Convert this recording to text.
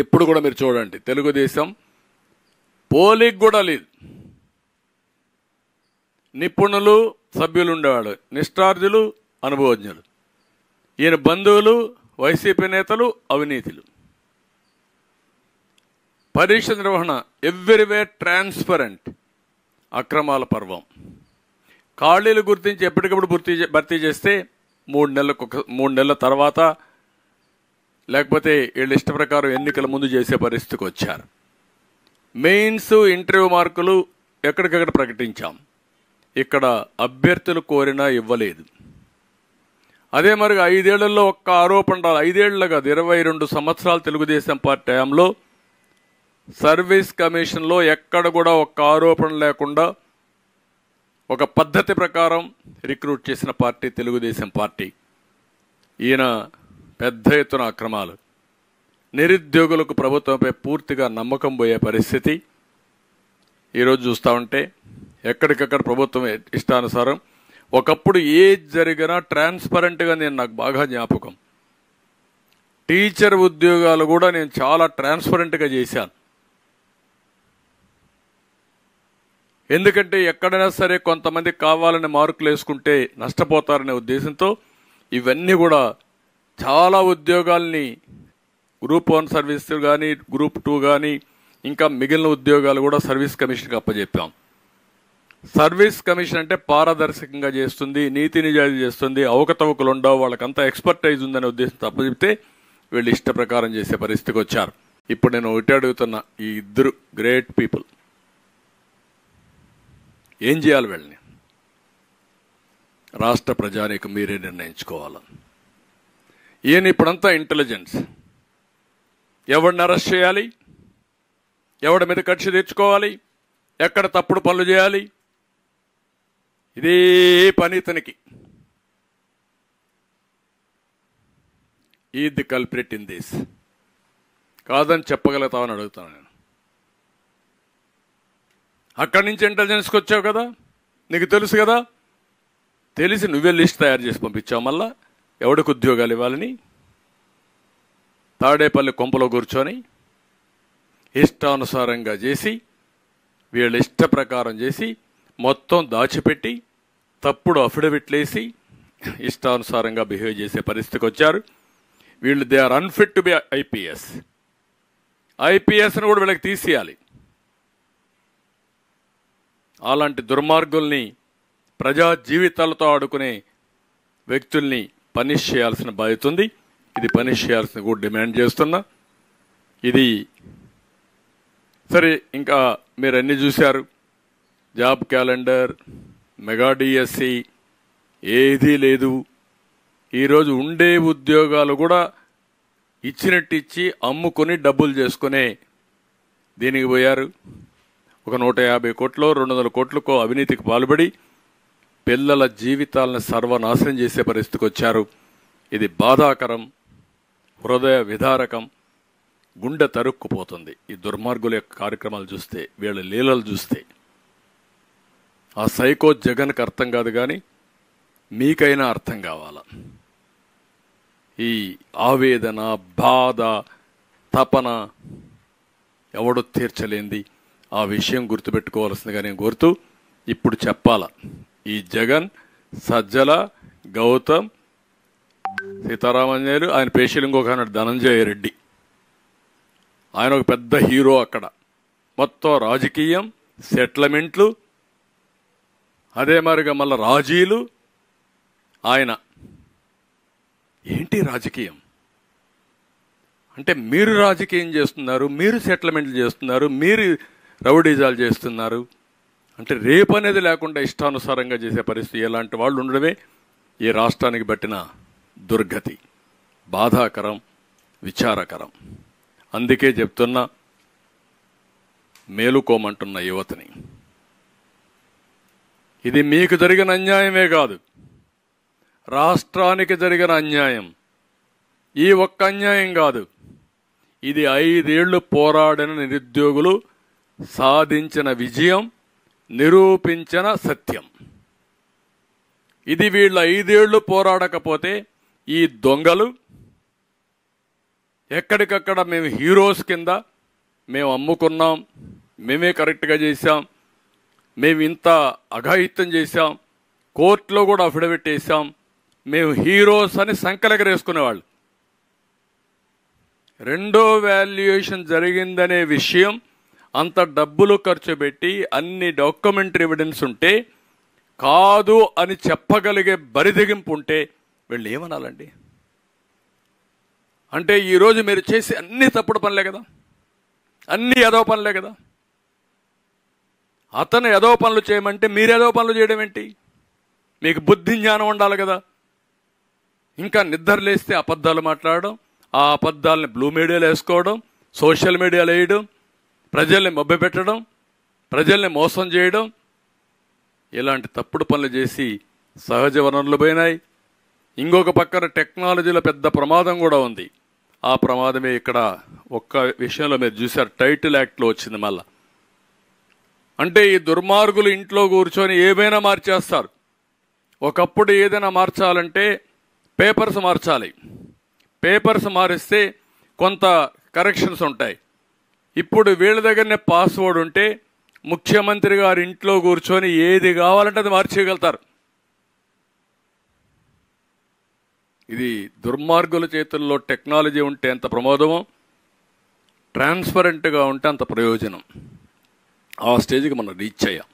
ఇప్పుడు కూడా మీరు చూడండి, తెలుగుదేశం పోలికి కూడా లేదు. నిపుణులు సభ్యులు ఉండేవాడు, నిష్ఠార్థులు అనుభవజ్ఞులు. ఈయన బంధువులు వైసీపీ నేతలు అవినీతులు. పరీక్ష నిర్వహణ ఎవ్రీవేర్ ట్రాన్స్పరెంట్, అక్రమాల పర్వం. ఖాళీలు గుర్తించి ఎప్పటికప్పుడు భర్తీ చేస్తే 3 నెలల తర్వాత లేకపోతే వీళ్ళ ఇష్ట ప్రకారం ఎన్నికల ముందు చేసే పరిస్థితికి వచ్చారు. మెయిన్స్ ఇంటర్వ్యూ మార్కులు ఎక్కడికక్కడ ప్రకటించాం, ఇక్కడ అభ్యర్థులు కోరినా ఇవ్వలేదు. అదే మరి 5 ఏళ్లలో ఒక్క ఆరోపణ రాదు. 5 ఏళ్లు కాదు, 22 సంవత్సరాలు తెలుగుదేశం పార్టీ హయాంలో సర్వీస్ కమిషన్లో ఎక్కడ కూడా ఒక్క ఆరోపణ లేకుండా ఒక పద్ధతి ప్రకారం రిక్రూట్ చేసిన పార్టీ తెలుగుదేశం పార్టీ. ఈయన పెద్ద ఎత్తున అక్రమాలు, నిరుద్యోగులకు ప్రభుత్వంపై పూర్తిగా నమ్మకం పోయే పరిస్థితి ఈరోజు చూస్తూ ఉంటే ఎక్కడికక్కడ ప్రభుత్వం ఇష్టానుసారం. ఒకప్పుడు ఏది జరిగినా ట్రాన్స్పరెంట్గా నాకు బాగా జ్ఞాపకం. టీచర్ ఉద్యోగాలు కూడా నేను చాలా ట్రాన్స్పరెంట్గా చేశాను. ఎందుకంటే ఎక్కడైనా సరే కొంతమంది కావాలని మార్కులు వేసుకుంటే నష్టపోతారనే ఉద్దేశంతో ఇవన్నీ కూడా చాలా ఉద్యోగాల్ని గ్రూప్ 1 సర్వీస్ కానీ గ్రూప్ 2 కానీ ఇంకా మిగిలిన ఉద్యోగాలు కూడా సర్వీస్ కమిషన్కి అప్పచెప్పాం. సర్వీస్ కమిషన్ అంటే పారదర్శకంగా చేస్తుంది, నీతి నిజాయితీ చేస్తుంది, అవకతవకలు ఉండవు, వాళ్ళకంతా ఎక్స్పర్టైజ్ ఉందనే ఉద్దేశంతో అప్పచెప్తే వీళ్ళు ఇష్ట ప్రకారం చేసే పరిస్థితికి వచ్చారు. ఇప్పుడు నేను ఒకటి అడుగుతున్నా, ఈ ఇద్దరు గ్రేట్ పీపుల్ ఏం చేయాలి? వీళ్ళని రాష్ట్ర ప్రజానీకం మీరే నిర్ణయించుకోవాలి. ఈయన ఇప్పుడంతా ఇంటెలిజెన్స్, ఎవడిని అరెస్ట్ చేయాలి, ఎవడి మీద కక్ష తెచ్చుకోవాలి, ఎక్కడ తప్పుడు పనులు చేయాలి, ఇదే పని ఇతనికి. ఈ ది కల్ప్రిట్ ఇన్ దిస్. కాదని చెప్పగలుగుతామని అడుగుతాను నేను. అక్కడి నుంచి ఇంటెలిజెన్స్కి వచ్చావు కదా, నీకు తెలుసు కదా, తెలిసి నువ్వే లిస్ట్ తయారు చేసి పంపించావు. మళ్ళా ఎవడికి ఉద్యోగాలు ఇవ్వాలని తాడేపల్లి కొంపలో కూర్చొని ఇష్టానుసారంగా చేసి, వీళ్ళ ఇష్ట ప్రకారం చేసి మొత్తం దాచిపెట్టి తప్పుడు అఫిడవిట్లేసి ఇష్టానుసారంగా బిహేవ్ చేసే పరిస్థితికి వచ్చారు వీళ్ళు. They are unfit to be IPS. ఐపీఎస్ను కూడా వీళ్ళకి తీసేయాలి. అలాంటి దుర్మార్గుల్ని, ప్రజా జీవితాలతో ఆడుకునే వ్యక్తుల్ని పనిష్ చేయాల్సిన బాధ్యత ఉంది. ఇది పనిష్ చేయాల్సిన కూడా డిమాండ్ చేస్తున్నా. ఇది సరే, ఇంకా మీరు అన్నీ చూశారు. జాబ్ క్యాలెండర్, మెగా డిఎస్సి ఏదీ లేదు. ఈరోజు ఉండే ఉద్యోగాలు కూడా ఇచ్చినట్టు ఇచ్చి అమ్ముకొని డబ్బులు చేసుకునే దీనికి పోయారు. ఒక 150 కోట్లు 200 కోట్లకో అవినీతికి పాల్పడి పిల్లల జీవితాలను సర్వనాశనం చేసే పరిస్థితికి వచ్చారు. ఇది బాధాకరం, హృదయ విదారకం, గుండె తరుక్కుపోతుంది. ఈ దుర్మార్గుల యొక్క కార్యక్రమాలు చూస్తే, వీళ్ళ లీలలు చూస్తే. ఆ సైకో జగన్కి అర్థం కాదు, కానీ మీకైనా అర్థం కావాల. ఈ ఆవేదన, బాధ, తపన ఎవడో తీర్చలేంది. ఆ విషయం గుర్తుపెట్టుకోవాల్సిందిగా నేను కోరుతూ ఇప్పుడు చెప్పాల. ఈ జగన్, సజ్జల, గౌతమ్, సీతారామంజనేయులు, ఆయన పేషీలు ఇంకొక ఆయన ధనంజయ రెడ్డి, ఆయన ఒక పెద్ద హీరో. అక్కడ మొత్తం రాజకీయం, సెటిల్మెంట్లు, అదే మరిగా మళ్ళీ రాజీలు. ఆయన ఏంటి రాజకీయం అంటే? మీరు రాజకీయం చేస్తున్నారు, మీరు సెటిల్మెంట్లు చేస్తున్నారు, మీరు రౌడీజాలు చేస్తున్నారు అంటే రేపు అనేది లేకుండా ఇష్టానుసారంగా చేసే పరిస్థితి. ఎలాంటి వాళ్ళు ఉండడమే ఈ రాష్ట్రానికి పట్టిన దుర్గతి. బాధాకరం, విచారకరం. అందుకే చెప్తున్నా, మేలుకోమంటున్న యువతని, ఇది మీకు జరిగిన అన్యాయమే కాదు, రాష్ట్రానికి జరిగిన అన్యాయం. ఈ ఒక్క అన్యాయం కాదు, ఇది 5 ఏళ్లు పోరాడిన నిరుద్యోగులు సాధించిన విజయం, నిరూపించిన సత్యం. ఇది వీళ్ళు 5 ఏళ్లు పోరాడకపోతే ఈ దొంగలు, ఎక్కడికక్కడ మేము హీరోస్ కింద మేము అమ్ముకున్నాం, మేమే కరెక్ట్గా చేశాం, మేము ఇంత అఘాయిత్యం చేశాం, కోర్టులో కూడా అఫిడవిట్ వేసాం, మేము హీరోస్ అని సంకలెగరేసుకునేవాళ్ళు. రెండో వాల్యుయేషన్ జరిగిందనే విషయం, అంత డబ్బులు ఖర్చు పెట్టి అన్ని డాక్యుమెంటరీ ఎవిడెన్స్ ఉంటే కాదు అని చెప్పగలిగే బరిదెగింపు ఉంటే వీళ్ళు ఏమనాలండి? అంటే ఈరోజు మీరు చేసే అన్ని తప్పుడు పనులే కదా, అన్ని ఎదవ పనులే కదా. అతను ఎదవ పనులు చేయమంటే మీరు ఎదవ పనులు చేయడం ఏంటి? మీకు బుద్ధి జ్ఞానం ఉండాలి కదా. ఇంకా నిద్ర లేస్తే అబద్ధాలు మాట్లాడడం, ఆ అబద్ధాలని బ్లూ మీడియాలో వేసుకోవడం, సోషల్ మీడియాలో వేయడం, ప్రజల్ని మభ్యపెట్టడం, ప్రజల్ని మోసం చేయడం, ఇలాంటి తప్పుడు పనులు చేసి సహజ వనరులు పోయినాయి. ఇంకొక పక్కన టెక్నాలజీలో పెద్ద ప్రమాదం కూడా ఉంది. ఆ ప్రమాదమే ఇక్కడ ఒక్క విషయంలో మీరు చూశారు, టైటిల్ యాక్ట్లో వచ్చింది మళ్ళా. అంటే ఈ దుర్మార్గులు ఇంట్లో కూర్చొని ఏమైనా మార్చేస్తారు. ఒకప్పుడు ఏదైనా మార్చాలంటే పేపర్స్ మార్చాలి, పేపర్స్ మారిస్తే కొంత కరెక్షన్స్ ఉంటాయి. ఇప్పుడు వీళ్ళ దగ్గరనే పాస్వర్డ్ ఉంటే ముఖ్యమంత్రి గారు ఇంట్లో కూర్చొని ఏది కావాలంటే అది మార్చేయగలుగుతారు. ఇది దుర్మార్గుల చేతుల్లో టెక్నాలజీ ఉంటే ఎంత ప్రమాదమో, ట్రాన్స్పరెంట్గా ఉంటే అంత ప్రయోజనం. ఆ స్టేజ్కి మనం రీచ్ అయ్యాం.